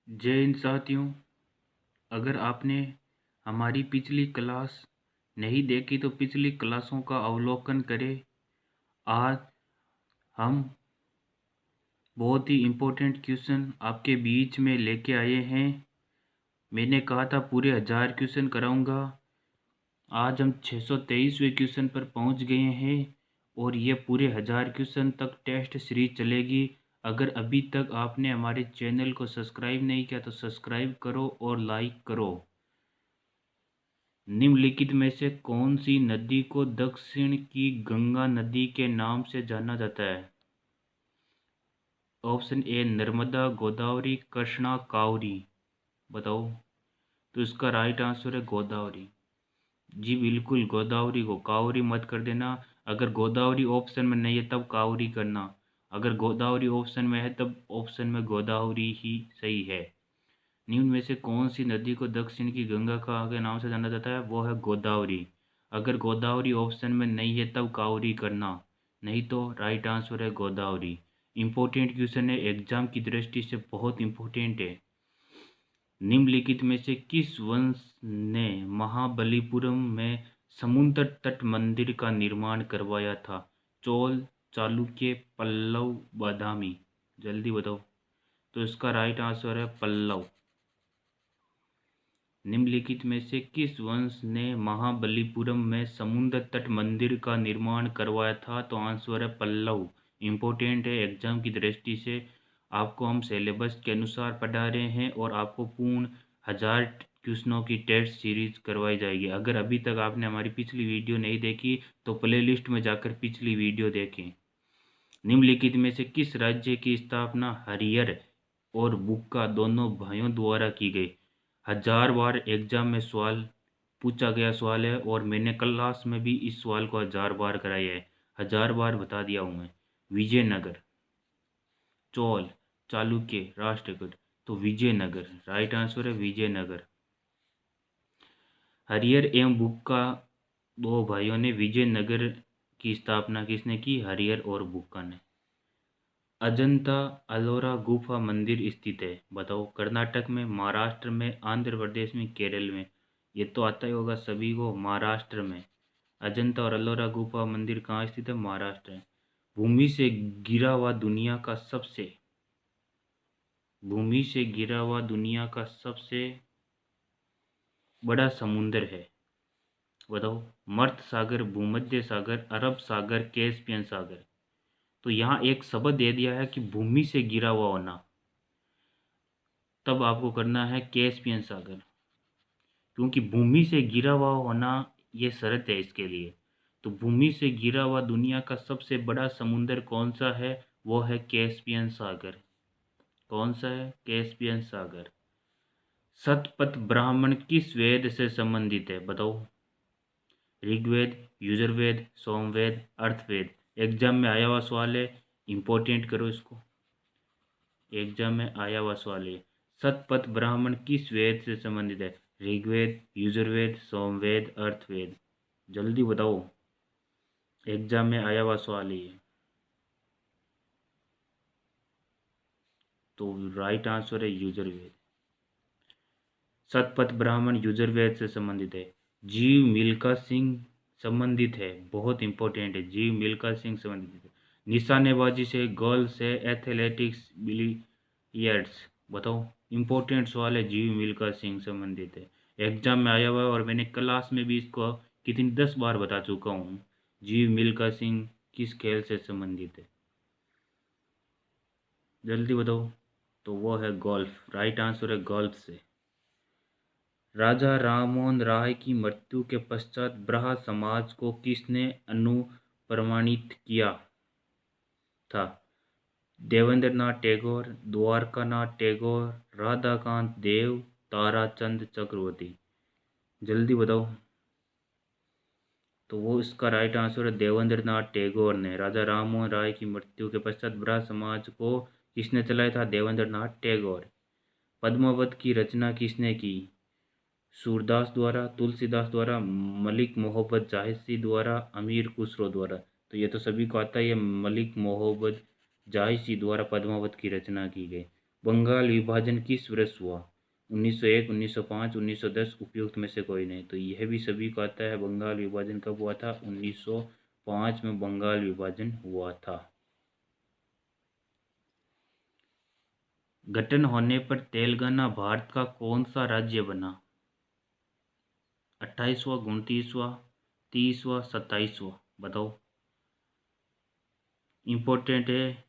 जय हिंद साथियों। अगर आपने हमारी पिछली क्लास नहीं देखी तो पिछली क्लासों का अवलोकन करें। आज हम बहुत ही इम्पोर्टेंट क्वेश्चन आपके बीच में लेके आए हैं। मैंने कहा था पूरे 1000 क्वेश्चन कराऊंगा। आज हम 623वें क्वेश्चन पर पहुंच गए हैं और ये पूरे 1000 क्वेश्चन तक टेस्ट सीरीज चलेगी। अगर अभी तक आपने हमारे चैनल को सब्सक्राइब नहीं किया तो सब्सक्राइब करो और लाइक करो। निम्नलिखित में से कौन सी नदी को दक्षिण की गंगा नदी के नाम से जाना जाता है? Option A Narmada, Godavari, Krishna, Kaveri. बताओ। तो इसका राइट आंसर है गोदावरी। जी बिल्कुल, गोदावरी को कावेरी मत कर देना। अगर गोदावरी ऑप्शन में नहीं है तब कावेरी करना। अगर गोदावरी ऑप्शन में है तब ऑप्शन में गोदावरी ही सही है। निम्न में से कौन सी नदी को दक्षिण की गंगा का के नाम से जाना जाता है? वो है गोदावरी। अगर गोदावरी ऑप्शन में नहीं है तब कावेरी करना, नहीं तो राइट आंसर है गोदावरी। इम्पोर्टेंट क्वेश्चन है, एग्जाम की दृष्टि से बहुत इम्पोर्टेंट है। निम्नलिखित में से किस वंश ने महाबलीपुरम में समुद्र तट मंदिर का निर्माण करवाया था? चोल, चालुक्य, पल्लव, बादामी। जल्दी बताओ। तो इसका राइट आंसर है पल्लव। निम्नलिखित में से किस वंश ने महाबलीपुरम में समुद्र तट मंदिर का निर्माण करवाया था? तो आंसर है पल्लव। इम्पोर्टेंट है एग्जाम की दृष्टि से। आपको हम सिलेबस के अनुसार पढ़ा रहे हैं और आपको पूर्ण 1000 क्वेश्चनों की टेस्ट सीरीज करवाई जाएगी। अगर अभी तक आपने हमारी पिछली वीडियो नहीं देखी तो प्लेलिस्ट में जाकर पिछली वीडियो देखें। निम्नलिखित में से किस राज्य की स्थापना हरियर और बुक्का दोनों भाइयों द्वारा की गई? 1000 बार एग्जाम में सवाल पूछा गया सवाल है और मैंने क्लास में भी इस सवाल को 1000 बार कराया है। 1000 बार बता दिया हूँ मैं। विजयनगर, चोल, चालुक्य, राष्ट्रकूट। तो विजयनगर राइट आंसर है विजयनगर। हरियर एवं बुक्का दो भाइयों ने विजयनगर की स्थापना किसने की? हरियर और बुक्का ने। अजंता अलोरा गुफा मंदिर स्थित है? बताओ। कर्नाटक में, महाराष्ट्र में, आंध्र प्रदेश में, केरल में। ये तो आता ही होगा सभी को, महाराष्ट्र में। अजंता और अलोरा गुफा मंदिर कहाँ स्थित है? महाराष्ट्र में। भूमि से गिरा हुआ दुनिया का सबसे बड़ा समुद्र है? बताओ। मर्त सागर, भूमध्य सागर, अरब सागर, कैस्पियन सागर। तो यहाँ एक शब्द दे दिया है कि भूमि से गिरा हुआ होना, तब आपको करना है कैस्पियन सागर, क्योंकि भूमि से गिरा हुआ होना ये शर्त है इसके लिए। तो भूमि से गिरा हुआ दुनिया का सबसे बड़ा समुद्र कौन सा है? वो है कैस्पियन सागर। कौन सा है? कैस्पियन सागर। शतपथ ब्राह्मण किस वेद से संबंधित है? बताओ। ऋग्वेद, यजुर्वेद, सोमवेद, अर्थवेद। एग्जाम में आया हुआ सवाल है, इंपॉर्टेंट करो इसको। एग्जाम में आया हुआ सवाल है। शतपथ ब्राह्मण किस वेद से संबंधित है? ऋग्वेद, यजुर्वेद, सोमवेद, अर्थवेद। जल्दी बताओ। एग्जाम में आया हुआ सवाल है ये। तो राइट आंसर है यजुर्वेद। शतपथ ब्राह्मण यजुर्वेद से संबंधित है। जीव मिल्खा सिंह संबंधित है, बहुत इंपॉर्टेंट है। जीव मिल्खा सिंह संबंधित है। निशानेबाजी से, गर्ल्स से, एथलेटिक्स, बिलियर्ड्स। बताओ। इंपॉर्टेंट सवाल है, जीव मिल्खा सिंह संबंधित है। एग्जाम में आया हुआ है और मैंने क्लास में भी इसको कितनी 10 बार बता चुका हूँ। जीव मिल्खा सिंह किस खेल से संबंधित है? जल्दी बताओ। तो वो है गोल्फ। राइट आंसर है गोल्फ से। राजा राममोहन राय की मृत्यु के पश्चात ब्रहा समाज को किसने अनुप्रमाणित किया था? देवेंद्रनाथ टैगोर, द्वारकानाथ टैगोर, राधाकांत देव, ताराचंद चक्रवर्ती। जल्दी बताओ। तो वो इसका राइट आंसर है देवेंद्रनाथ टैगोर ने। राजा राममोहन राय की मृत्यु के पश्चात ब्रहा समाज को किसने चलाया था? देवेंद्रनाथ टैगोर। पद्मावत की रचना किसने की? सूरदास द्वारा, तुलसीदास द्वारा, मलिक मोहब्बत जाहिसी द्वारा, अमीर खुसरो द्वारा। तो ये तो सभी को आता है, ये मलिक मोहब्बत जाहिसी द्वारा पद्मावत की रचना की गई। बंगाल विभाजन किस वर्ष हुआ? 1901, 1905, 1910, उपयुक्त में से कोई नहीं। तो यह भी सभी को आता है। बंगाल विभाजन कब हुआ था? 1905 में बंगाल विभाजन हुआ था। गठन होने पर तेलंगाना भारत का कौन सा राज्य बना? 28वां, 29वां, 30वां, 27वां? बताओ। इम्पोर्टेंट है।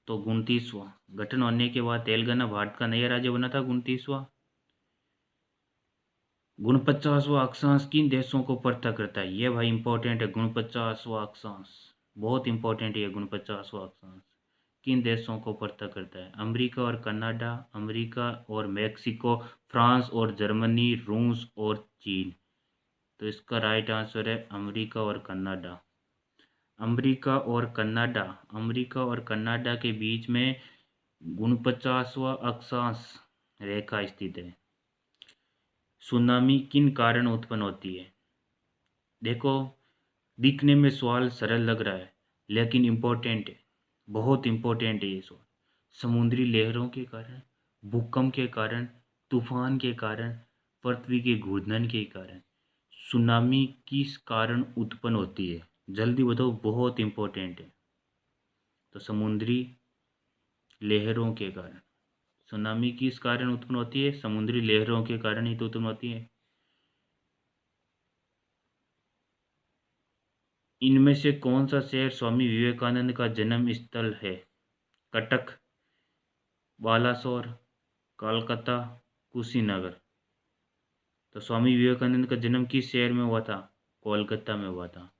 तो 29वां। गठन होने के बाद तेलंगाना भारत का नया राज्य बना था 29वां। 49वां अक्षांश किन देशों को पृथक करता है? ये भाई इंपॉर्टेंट है। 49वां अक्षांश बहुत इंपॉर्टेंट है। 49वां अक्षांश किन देशों को पृथक करता है? अमेरिका और कनाडा, अमेरिका और मैक्सिको, फ्रांस और जर्मनी, रूस और चीन? तो इसका राइट आंसर है अमेरिका और कनाडा। अमेरिका और कनाडा, अमेरिका और कनाडा के बीच में 49वां अक्षांश रेखा स्थित है। सुनामी किन कारण उत्पन्न होती है? देखो, दिखने में सवाल सरल लग रहा है लेकिन इम्पोर्टेंट है, बहुत इम्पोर्टेंट है ये सवाल। समुद्री लहरों के कारण, भूकंप के कारण, तूफान के कारण, पृथ्वी के घूर्णन के कारण सुनामी किस कारण उत्पन्न होती है? जल्दी बताओ, बहुत इम्पोर्टेंट है। तो समुद्री लहरों के कारण। सुनामी किस कारण उत्पन्न होती है? समुद्री लहरों के कारण ही तो उत्पन्न होती है। इनमें से कौन सा शहर स्वामी विवेकानंद का जन्म स्थल है? कटक, बालासोर, कोलकाता, कुशीनगर? तो स्वामी विवेकानंद का जन्म किस शहर में हुआ था? कोलकाता में हुआ था।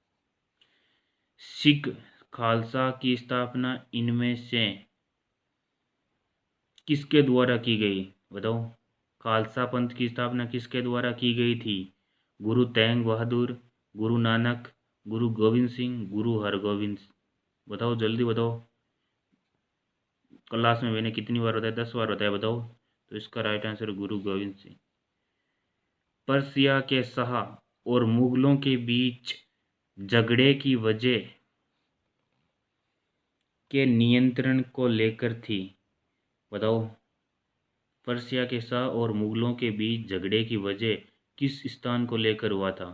सिख खालसा की स्थापना इनमें से किसके द्वारा की गई? बताओ। खालसा पंथ की स्थापना किसके द्वारा की गई थी? गुरु तेग बहादुर, गुरु नानक, गुरु गोविंद सिंह, गुरु हरगोविंद? बताओ, जल्दी बताओ। क्लास में मैंने कितनी बार बताया? 10 बार बताया। बताओ। तो इसका राइट आंसर गुरु गोविंद सिंह। पर्सिया के शाह और मुगलों के बीच झगड़े की वजह के नियंत्रण को लेकर थी? बताओ। पर्सिया के शाह और मुगलों के बीच झगड़े की वजह किस स्थान को लेकर हुआ था?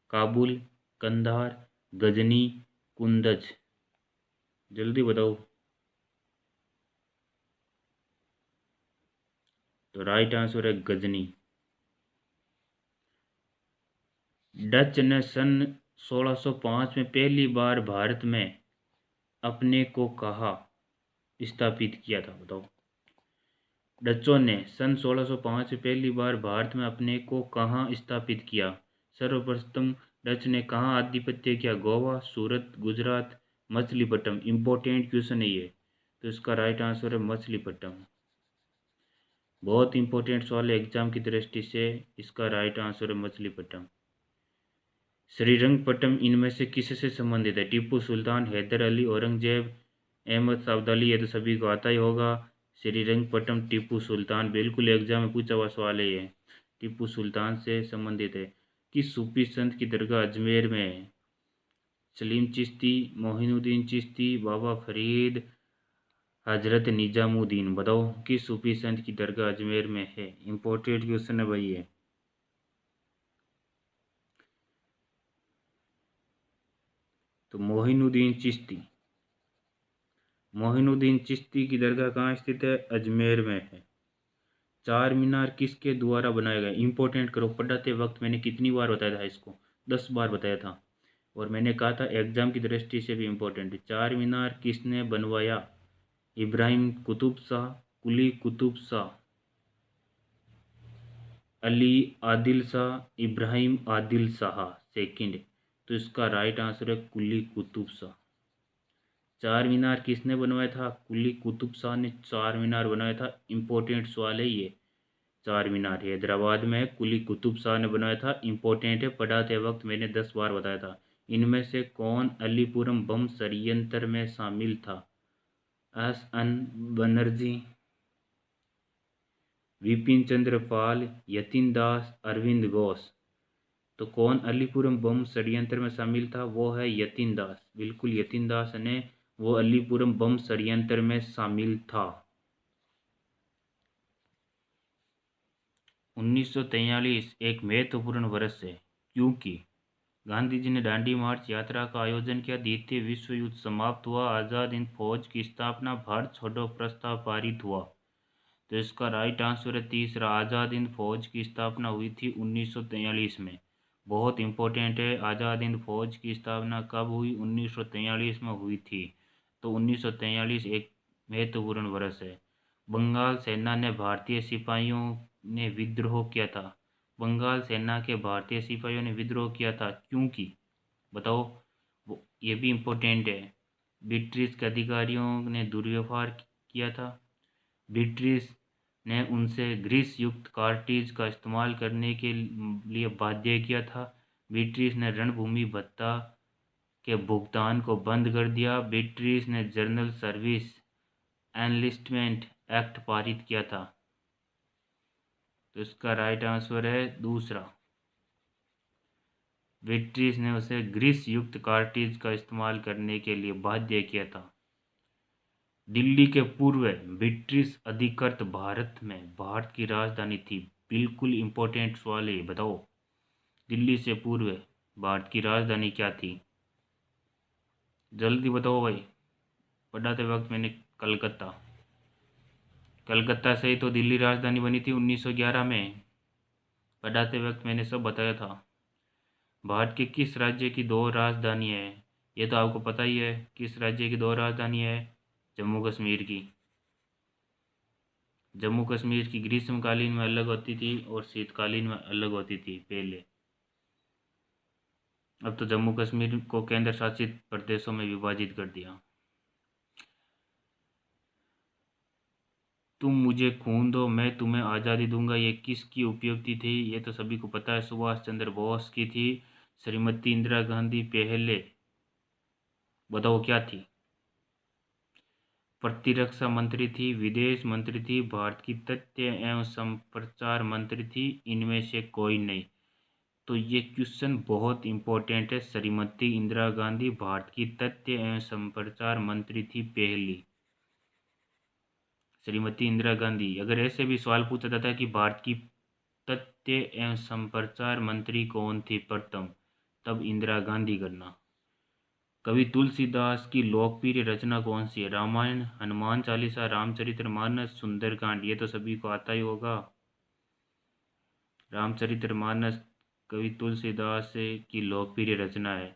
काबुल, कंधार, गजनी, कुंदज? जल्दी बताओ। तो राइट आंसर है गजनी। डच ने सन 1605 में पहली बार भारत में अपने को कहाँ स्थापित किया था? बताओ। डचों ने सन 1605 में पहली बार भारत में अपने को कहाँ स्थापित किया? सर्वप्रथम डच ने कहाँ आधिपत्य किया? गोवा, सूरत, गुजरात, मछलीपट्टनम? इंपॉर्टेंट क्वेश्चन है ये। तो इसका राइट आंसर है मछलीपट्टनम। बहुत इंपॉर्टेंट सवाल है एग्जाम की दृष्टि से। इसका राइट आंसर है मछलीपट्टनम। श्रीरंगपट्टनम इनमें से किससे संबंधित है? टीपू सुल्तान, हैदर अली, औरंगजेब, अहमद अब्दाली? ये तो सभी को आता ही होगा। श्रीरंगपट्टनम टीपू सुल्तान, बिल्कुल एग्जाम में पूछा हुआ सवाल है ये। टीपू सुल्तान से संबंधित है। किस सूफी संत की दरगाह अजमेर में है? सलीम चिश्ती, मोहिनुद्दीन चिश्ती, बाबा फरीद, हजरत निजामुद्दीन? बताओ, किस सूफी संत की दरगाह अजमेर में है? इंपॉर्टेंट क्वेश्चन है भाई ये। तो मोहिनुद्दीन चिश्ती। मोहिनुद्दीन चिश्ती की दरगाह कहाँ स्थित है? अजमेर में है। चार मीनार किसके द्वारा बनाया गया? इंपॉर्टेंट करो, पढ़ाते वक्त मैंने कितनी बार बताया था इसको? 10 बार बताया था। और मैंने कहा था एग्जाम की दृष्टि से भी इम्पोर्टेंट है। चार मीनार किसने बनवाया? इब्राहिम कुतुब शाह, कुली कुतुब शाह, अली आदिल शाह, इब्राहिम आदिल शाह सेकंड? तो इसका राइट आंसर है कुली कुतुब शाह। चार मीनार किसने बनवाया था? कुली कुतुब शाह ने चार मीनार बनाया था। इंपॉर्टेंट सवाल है ये। चार मीनार हैदराबाद में है, कुली कुतुब शाह ने बनवाया था। इंपॉर्टेंट है, पढ़ाते वक्त मैंने 10 बार बताया था। इनमें से कौन अलीपुरम बम षड्यंत्र में शामिल था? S.N. बनर्जी, विपिन चंद्र पाल, यतीन दास, अरविंद घोष? तो कौन अलीपुरम बम षड्यंत्र में शामिल था? वो है यतीन दास। बिल्कुल यतीन दास ने वो अलीपुरम बम षड्यंत्र में शामिल था। 1943 एक महत्वपूर्ण वर्ष है क्योंकि गांधी जी ने दांडी मार्च यात्रा का आयोजन किया, द्वितीय विश्व युद्ध समाप्त हुआ, आज़ाद हिंद फौज की स्थापना, भारत छोड़ो प्रस्ताव पारित हुआ। तो इसका राइट आंसर है तीसरा, आज़ाद हिंद फौज की स्थापना हुई थी 1943 में। बहुत इंपॉर्टेंट है, आज़ाद हिंद फौज की स्थापना कब हुई? 1943 में हुई थी। तो 1943 एक महत्वपूर्ण वर्ष है। बंगाल सेना ने भारतीय सिपाहियों ने विद्रोह किया था। बंगाल सेना के भारतीय सिपाहियों ने विद्रोह किया था क्योंकि, बताओ, ये भी इम्पोर्टेंट है। ब्रिटिश के अधिकारियों ने दुर्व्यवहार किया था। ब्रिटिश ने उनसे ग्रीस युक्त कार्टिज का इस्तेमाल करने के लिए बाध्य किया था। ब्रिटिश ने रणभूमि भत्ता के भुगतान को बंद कर दिया। ब्रिटिश ने जनरल सर्विस एनलिस्टमेंट एक्ट पारित किया था। तो इसका राइट आंसर है दूसरा, ब्रिटिश ने उसे ग्रीस युक्त कार्टिज का इस्तेमाल करने के लिए बाध्य किया था। दिल्ली के पूर्व ब्रिटिश अधिकृत भारत में भारत की राजधानी थी। बिल्कुल इंपॉर्टेंट सवाल है, बताओ दिल्ली से पूर्व भारत की राजधानी क्या थी? जल्दी बताओ भाई। पढ़ाते वक्त मैंने कलकत्ता से ही तो दिल्ली राजधानी बनी थी 1911 में। पढ़ाते वक्त मैंने सब बताया था। भारत के किस राज्य की दो राजधानी है? ये तो आपको पता ही है, किस राज्य की दो राजधानी है? जम्मू कश्मीर की। जम्मू कश्मीर की ग्रीष्मकालीन में अलग होती थी और शीतकालीन में अलग होती थी पहले। अब तो जम्मू कश्मीर को केंद्र शासित प्रदेशों में विभाजित कर दिया। तुम मुझे खून दो मैं तुम्हें आज़ादी दूंगा, ये किसकी उपयुक्ति थी? ये तो सभी को पता है, सुभाष चंद्र बोस की थी। श्रीमती इंदिरा गांधी पहले, बताओ क्या थी? प्रतिरक्षा मंत्री थी, विदेश मंत्री थी, भारत की तथ्य एवं संप्रचार मंत्री थी, इनमें से कोई नहीं। तो ये क्वेश्चन बहुत इंपॉर्टेंट है। श्रीमती इंदिरा गांधी भारत की तथ्य एवं संप्रचार मंत्री थी पहली। श्रीमती इंदिरा गांधी। अगर ऐसे भी सवाल पूछा जाता है कि भारत की तथ्य एवं संप्रचार मंत्री कौन थी प्रथम, तब इंदिरा गांधी करना। कवि तुलसीदास की लोकप्रिय रचना कौन सी है? रामायण, हनुमान चालीसा, रामचरितमानस, सुंदरकांड। ये तो सभी को आता ही होगा। रामचरितमानस कवि तुलसीदास की लोकप्रिय रचना है।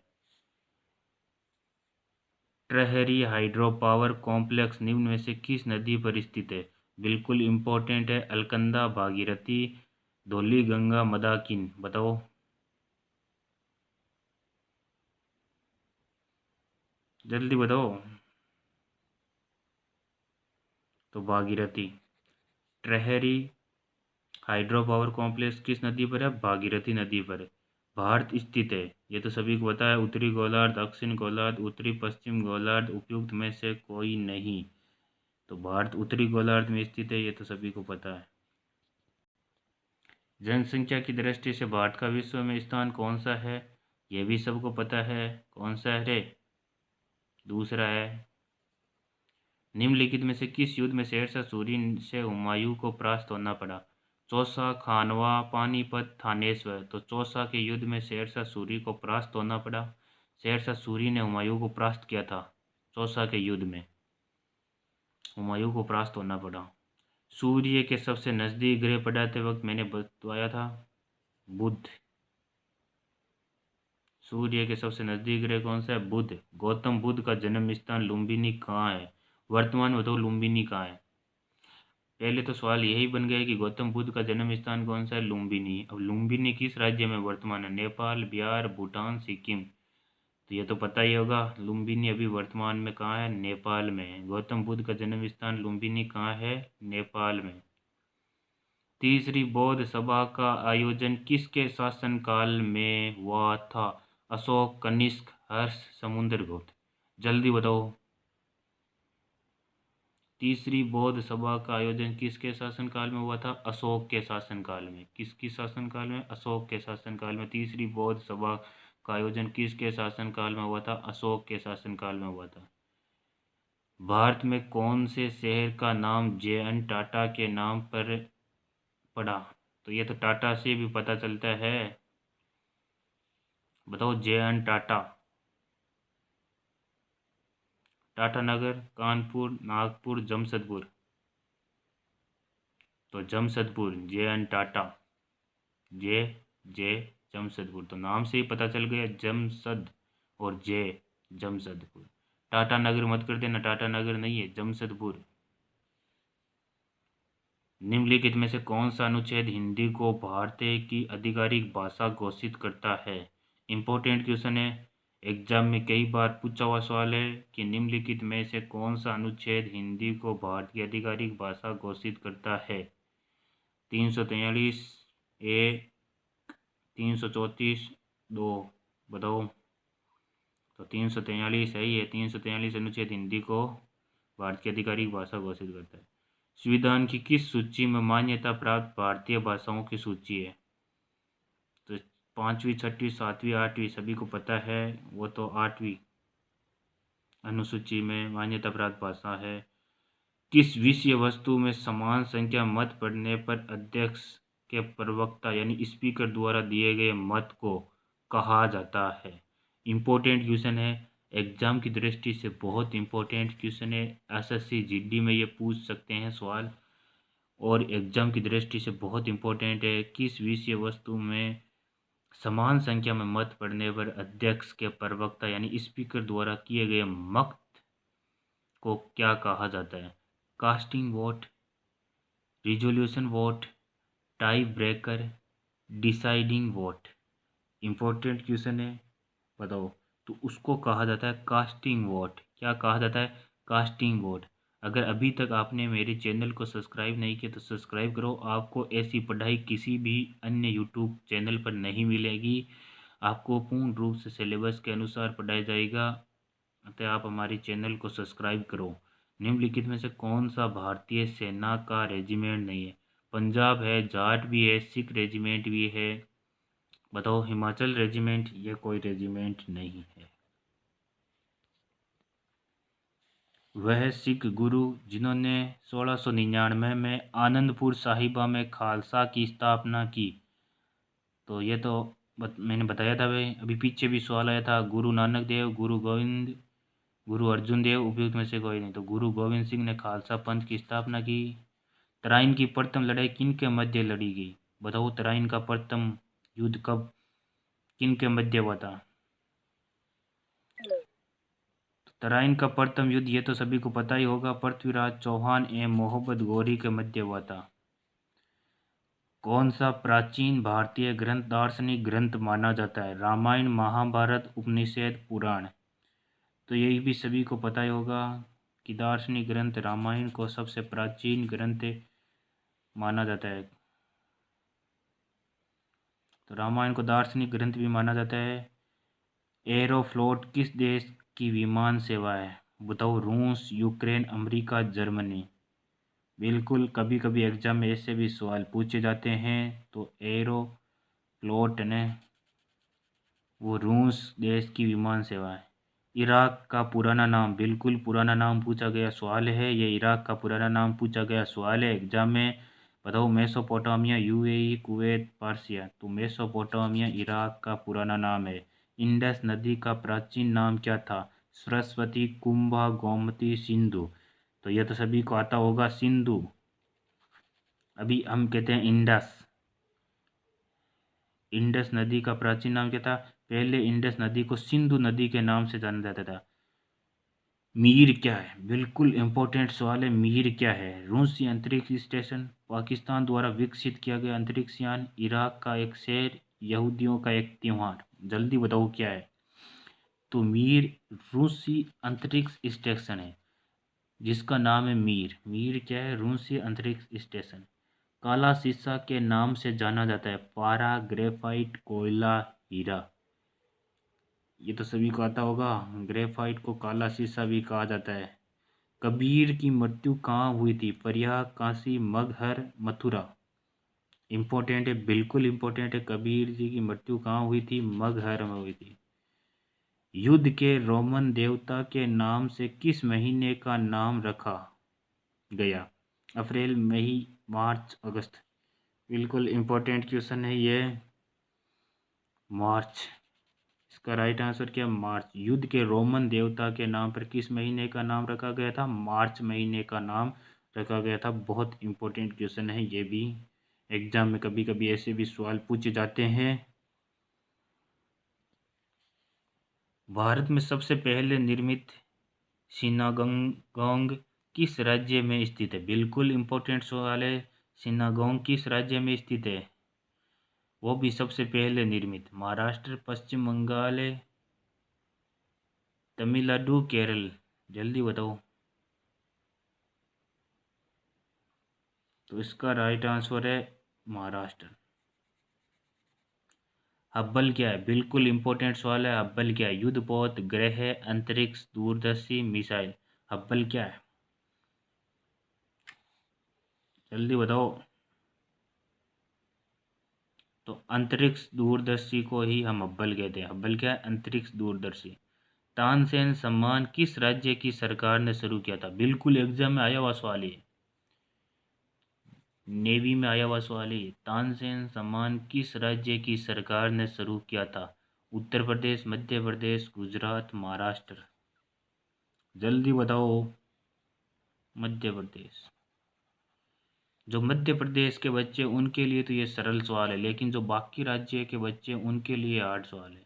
ट्रहरी हाइड्रो पावर कॉम्प्लेक्स निम्न में से किस नदी पर स्थित है? बिल्कुल इंपॉर्टेंट है, अलकनंदा, भागीरथी, धौली गंगा, मंदाकिनी। बताओ जल्दी बताओ। तो भागीरथी। ट्रहरी हाइड्रो पावर कॉम्प्लेक्स किस नदी पर है? भागीरथी नदी पर है। भारत स्थित है, ये तो सभी को पता है, उत्तरी गोलार्ध, दक्षिण गोलार्ध, उत्तरी पश्चिम गोलार्ध, उपयुक्त में से कोई नहीं। तो भारत उत्तरी गोलार्ध में स्थित है, ये तो सभी को पता है। जनसंख्या की दृष्टि से भारत का विश्व में स्थान कौन सा है? ये भी सबको पता है, कौन सा है रे? दूसरा है। निम्नलिखित में से किस युद्ध में शेरशाह सूरी से हुमायूं को परास्त होना पड़ा? चौसा, खानवा, पानीपत, थानेश्वर। तो चौसा के युद्ध में शेरशाह सूरी को परास्त होना पड़ा। शेरशाह सूरी ने हुमायूं को परास्त किया था। चौसा के युद्ध में हुमायूं को परास्त होना पड़ा। सूर्य के सबसे नजदीक ग्रह पढ़ाते वक्त मैंने बताया था बुध। सूर्य के सबसे नजदीक ग्रह कौन सा है? बुध। गौतम बुद्ध का जन्म स्थान लुम्बिनी कहाँ है? वर्तमान में तो लुम्बिनी कहाँ है? पहले तो सवाल यही बन गया कि गौतम बुद्ध का जन्म स्थान कौन सा है? लुम्बिनी। अब लुम्बिनी किस राज्य में वर्तमान है? नेपाल, बिहार, भूटान, सिक्किम। तो ये तो पता ही होगा, लुम्बिनी अभी वर्तमान में कहाँ है? नेपाल में है। गौतम बुद्ध का जन्म स्थान लुम्बिनी कहाँ है? नेपाल में। तीसरी बौद्ध सभा का आयोजन किसके शासनकाल में हुआ था? अशोक, कनिष्क, हर्ष, समुद्रगुप्त। जल्दी बताओ। तीसरी बौद्ध सभा का आयोजन किसके शासनकाल में हुआ था? अशोक के शासनकाल में। किसकी शासनकाल में? अशोक के शासनकाल में। तीसरी बौद्ध सभा का आयोजन किसके शासनकाल में हुआ था? अशोक के शासनकाल में हुआ था। भारत में कौन से शहर का नाम जे एन टाटा के नाम पर पड़ा? तो ये तो टाटा से भी पता चलता है। बताओ JN टाटा। टाटा नगर, कानपुर, नागपुर, जमशेदपुर। तो जमशेदपुर, JN टाटा। जे जे जमशेदपुर, तो नाम से ही पता चल गया, जमशद और जे जमशेदपुर। टाटा नगर मत कर देना, टाटा नगर नहीं है, जमशेदपुर। निम्नलिखित में से कौन सा अनुच्छेद हिंदी को भारतीय की आधिकारिक भाषा घोषित करता है? इम्पोर्टेंट क्वेश्चन है, एग्जाम में कई बार पूछा हुआ सवाल है कि निम्नलिखित में से कौन सा अनुच्छेद हिंदी को भारत की आधिकारिक भाषा घोषित करता है? 343 ए, 334 दो, बताओ। तो 343 सही है, 343 अनुच्छेद हिंदी को भारत की आधिकारिक भाषा घोषित करता है। संविधान की किस सूची में मान्यता प्राप्त भारतीय भाषाओं की सूची है? तो 5वीं, 6वीं, 7वीं, 8वीं, सभी को पता है, वो तो 8वीं अनुसूची में मान्यता प्राप्त भाषा है। किस विषय वस्तु में समान संख्या मत पड़ने पर अध्यक्ष के प्रवक्ता यानी स्पीकर द्वारा दिए गए मत को कहा जाता है? इम्पोर्टेंट क्वेश्चन है, एग्जाम की दृष्टि से बहुत इम्पोर्टेंट क्वेश्चन है। SSC GD में ये पूछ सकते हैं सवाल, और एग्जाम की दृष्टि से बहुत इम्पोर्टेंट है। किस विषय वस्तु में समान संख्या में मत पड़ने पर अध्यक्ष के प्रवक्ता यानी स्पीकर द्वारा किए गए मत को क्या कहा जाता है? Casting vote, resolution vote, tie breaker, deciding vote. Important question है, बताओ। तो उसको कहा जाता है कास्टिंग वोट। क्या कहा जाता है? Casting vote. अगर अभी तक आपने मेरे चैनल को सब्सक्राइब नहीं किया तो सब्सक्राइब करो। आपको ऐसी पढ़ाई किसी भी अन्य यूट्यूब चैनल पर नहीं मिलेगी। आपको पूर्ण रूप से सिलेबस के अनुसार पढ़ाया जाएगा, अतः आप हमारे चैनल को सब्सक्राइब करो। निम्नलिखित में से कौन सा भारतीय सेना का रेजिमेंट नहीं है? पंजाब है, जाट भी है, सिख रेजिमेंट भी है। बताओ, हिमाचल रेजिमेंट, ये कोई रेजिमेंट नहीं है। वह सिख गुरु जिन्होंने 1699 में आनंदपुर साहिबा में खालसा की स्थापना की। तो ये तो मैंने बताया था भाई, अभी पीछे भी सवाल आया था, गुरु नानक देव, गुरु गोविंद, गुरु अर्जुन देव, उपयुक्त में से कोई नहीं। तो गुरु गोविंद सिंह ने खालसा पंथ की स्थापना की। तराइन की प्रथम लड़ाई किन के मध्य लड़ी गई? बताओ, तराइन का प्रथम युद्ध कब किन के मध्य हुआ था? तराइन का प्रथम युद्ध, ये तो सभी को पता ही होगा, पृथ्वीराज चौहान एवं मोहब्बत गौरी के मध्य हुआ था। कौन सा प्राचीन भारतीय ग्रंथ दार्शनिक ग्रंथ माना जाता है? रामायण, महाभारत, उपनिषद, पुराण। तो यही भी सभी को पता ही होगा कि दार्शनिक ग्रंथ रामायण को सबसे प्राचीन ग्रंथ माना जाता है। तो रामायण को दार्शनिक ग्रंथ भी माना जाता है। एरोफ्लोट किस देश की विमान सेवा है? बताओ, रूस, यूक्रेन, अमेरिका, जर्मनी। बिल्कुल, कभी कभी एग्जाम में ऐसे भी सवाल पूछे जाते हैं। तो एरोफ्लोट ने वो रूस देश की विमान सेवा है। इराक का पुराना नाम, बिल्कुल पुराना नाम पूछा गया सवाल है, ये इराक का पुराना नाम पूछा गया सवाल है एग्जाम में। बताओ, मेसोपोटामिया, UAE, कुवैत, पार्सिया। तो मेसोपोटामिया इराक का पुराना नाम है। इंडस नदी का प्राचीन नाम क्या था? सरस्वती, कुंभा, गोमती, सिंधु। तो यह तो सभी को आता होगा, सिंधु। अभी हम कहते हैं इंडस। इंडस नदी का प्राचीन नाम क्या था? पहले इंडस नदी को सिंधु नदी के नाम से जाना जाता था। मीर क्या है? बिल्कुल इंपॉर्टेंट सवाल है, मीर क्या है? रूसी अंतरिक्ष स्टेशन, पाकिस्तान द्वारा विकसित किया गया अंतरिक्ष यान, इराक का एक शहर, यहूदियों का एक त्यौहार। जल्दी बताओ क्या है? तो मीर रूसी अंतरिक्ष स्टेशन है जिसका नाम है मीर। मीर क्या है? रूसी अंतरिक्ष स्टेशन। काला शीशा के नाम से जाना जाता है? पारा, ग्रेफाइट, कोयला, हीरा। ये तो सभी को आता होगा, ग्रेफाइट को काला शीशा भी कहा जाता है। कबीर की मृत्यु कहाँ हुई थी? प्रयाग, काशी, मगहर, मथुरा। इम्पोर्टेंट है, बिल्कुल इम्पोर्टेंट है। कबीर जी की मृत्यु कहाँ हुई थी? मगहर में हुई थी। युद्ध के रोमन देवता के नाम से किस महीने का नाम रखा गया? अप्रैल, मई, मार्च, अगस्त। बिल्कुल इम्पोर्टेंट क्वेश्चन है ये। मार्च, इसका राइट आंसर क्या? मार्च। युद्ध के रोमन देवता के नाम पर किस महीने का नाम रखा गया था? मार्च महीने का नाम रखा गया था। बहुत इम्पोर्टेंट क्वेश्चन है ये भी, एग्जाम में कभी कभी ऐसे भी सवाल पूछे जाते हैं। भारत में सबसे पहले निर्मित सिनागोग किस राज्य में स्थित है? बिल्कुल इम्पोर्टेंट सवाल है। सिनागोग किस राज्य में स्थित है? वो भी सबसे पहले निर्मित महाराष्ट्र, पश्चिम बंगाल, तमिलनाडु, केरल। जल्दी बताओ। तो इसका राइट आंसर है महाराष्ट्र। हब्बल क्या है? बिल्कुल इम्पोर्टेंट सवाल है। हब्बल क्या है? युद्धपोत, ग्रह, अंतरिक्ष, दूरदर्शी, मिसाइल। हब्बल क्या है? जल्दी बताओ। तो अंतरिक्ष दूरदर्शी को ही हम हब्बल कहते हैं। हब्बल क्या है? अंतरिक्ष दूरदर्शी। तानसेन सम्मान किस राज्य की सरकार ने शुरू किया था? बिल्कुल एग्जाम में आया हुआ सवाल है, नेवी में आया हुआ सवाल है। तानसेन सम्मान किस राज्य की सरकार ने शुरू किया था? उत्तर प्रदेश, मध्य प्रदेश, गुजरात, महाराष्ट्र। जल्दी बताओ। मध्य प्रदेश। जो मध्य प्रदेश के बच्चे उनके लिए तो ये सरल सवाल है, लेकिन जो बाकी राज्य के बच्चे उनके लिए हार्ड सवाल है।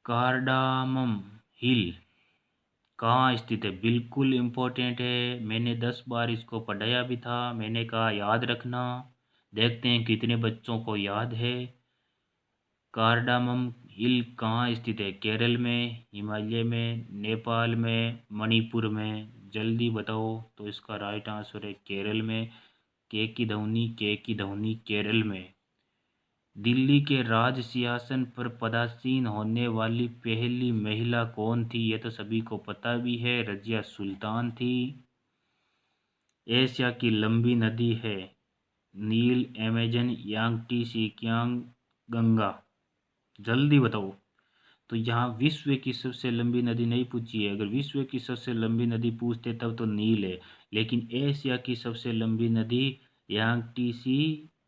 कार्डामम हिल कहाँ स्थित है? बिल्कुल इम्पोर्टेंट है। मैंने 10 बार इसको पढ़ाया भी था। मैंने कहा याद रखना। देखते हैं कितने बच्चों को याद है। कार्डामम हिल कहाँ स्थित है? केरल में, हिमालय में, नेपाल में, मणिपुर में। जल्दी बताओ। तो इसका राइट आंसर है केरल में। के की ध्वनि केरल में। दिल्ली के राज सिंहासन पर पदासीन होने वाली पहली महिला कौन थी? ये तो सभी को पता भी है, रजिया सुल्तान थी। एशिया की लंबी नदी है? नील, अमेजन, यांगटी, सिकियांग, गंगा। जल्दी बताओ। तो यहाँ विश्व की सबसे लंबी नदी नहीं पूछी है। अगर विश्व की सबसे लंबी नदी पूछते तब तो नील है, लेकिन एशिया की सबसे लंबी नदी यांगटी सी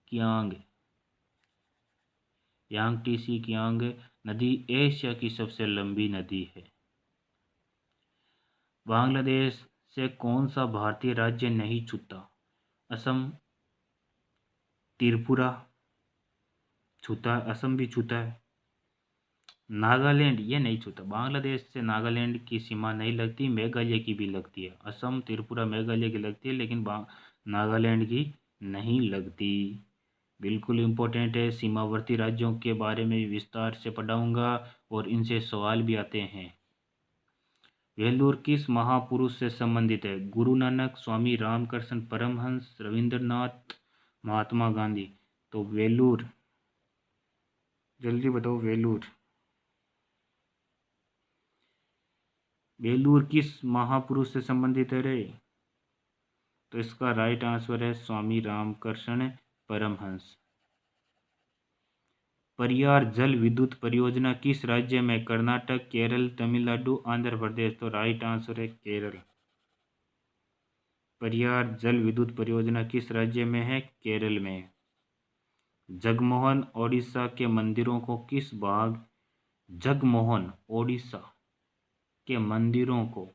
कियांग। यांगटी सी कियांग नदी एशिया की सबसे लंबी नदी है। बांग्लादेश से कौन सा भारतीय राज्य नहीं छूता? असम, त्रिपुरा छूता है, असम भी छूता है। नागालैंड ये नहीं छूता। बांग्लादेश से नागालैंड की सीमा नहीं लगती, मेघालय की भी लगती है। असम, त्रिपुरा, मेघालय की लगती है, लेकिन नागालैंड की नहीं लगती। बिल्कुल इम्पोर्टेंट है। सीमावर्ती राज्यों के बारे में विस्तार से पढ़ाऊंगा और इनसे सवाल भी आते हैं। वेल्लोर किस महापुरुष से संबंधित है? गुरु नानक, स्वामी रामकृष्ण परमहंस, रविंद्रनाथ, महात्मा गांधी। तो वेलूर। जल्दी बताओ। वेलूर। वेलूर किस महापुरुष से संबंधित है रे? तो इसका राइट आंसर है स्वामी रामकृष्ण परमहंस। परियार जल विद्युत परियोजना किस राज्य में? कर्नाटक, केरल, तमिलनाडु, आंध्र प्रदेश। तो राइट आंसर है केरल। परियार जल विद्युत परियोजना किस राज्य में है? केरल में। जगमोहन ओडिशा के मंदिरों को किस भाग जगमोहन ओडिशा के मंदिरों को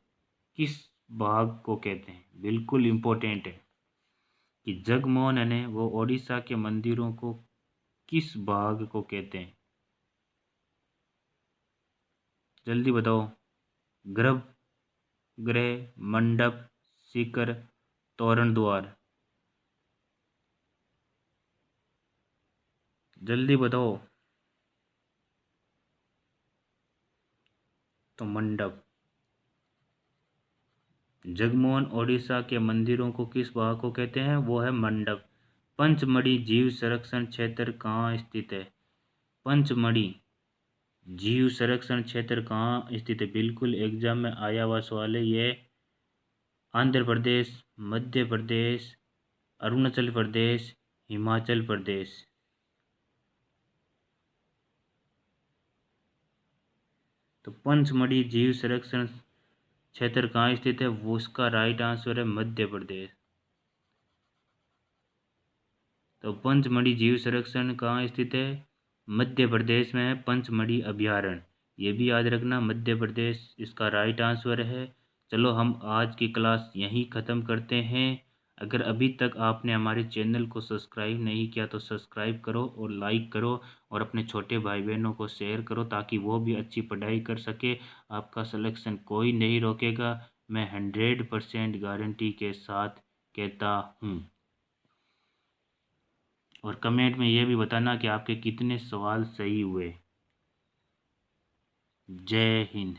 किस भाग को कहते हैं? बिल्कुल इम्पोर्टेंट है कि जगमोहन है वो ओडिशा के मंदिरों को किस भाग को कहते हैं? जल्दी बताओ। गर्भ गृह, मंडप, शिखर, तोरण द्वार। जल्दी बताओ। तो मंडप। जगमोहन ओडिशा के मंदिरों को किस भाग को कहते हैं? वो है मंडप। पंचमढ़ी जीव संरक्षण क्षेत्र कहाँ स्थित है? पंचमढ़ी जीव संरक्षण क्षेत्र कहाँ स्थित है? बिल्कुल एग्जाम में आया हुआ सवाल है ये। आंध्र प्रदेश, मध्य प्रदेश, अरुणाचल प्रदेश, हिमाचल प्रदेश। तो पंचमढ़ी जीव संरक्षण क्षेत्र कहाँ स्थित है? वो उसका राइट आंसर है मध्य प्रदेश। तो पंचमढ़ी जीव संरक्षण कहाँ स्थित है? मध्य प्रदेश में है पंचमढ़ी अभयारण्य। ये भी याद रखना, मध्य प्रदेश इसका राइट आंसर है। चलो हम आज की क्लास यहीं ख़त्म करते हैं। अगर अभी तक आपने हमारे चैनल को सब्सक्राइब नहीं किया तो सब्सक्राइब करो और लाइक करो और अपने छोटे भाई बहनों को शेयर करो ताकि वो भी अच्छी पढ़ाई कर सके। आपका सिलेक्शन कोई नहीं रोकेगा, मैं 100% गारंटी के साथ कहता हूँ। और कमेंट में ये भी बताना कि आपके कितने सवाल सही हुए। जय हिंद।